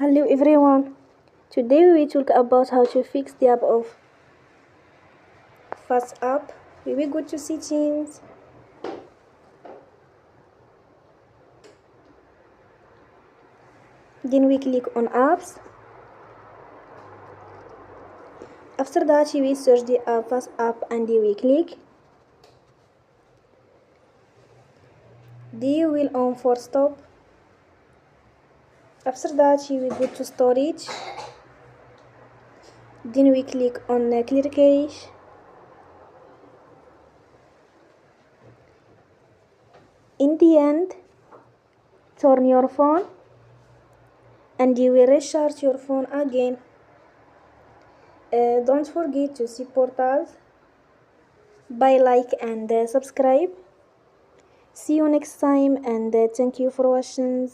Hello everyone. Today we will talk about how to fix the app of FaceApp. We will go to settings. Then we click on apps. After that we search the app FaceApp and we click. They will on for stop. After that we go to storage. Then we click on clear cache. In the end, turn your phone and you will recharge your phone again. Don't forget to support us by like and subscribe. See you next time and thank you for watching.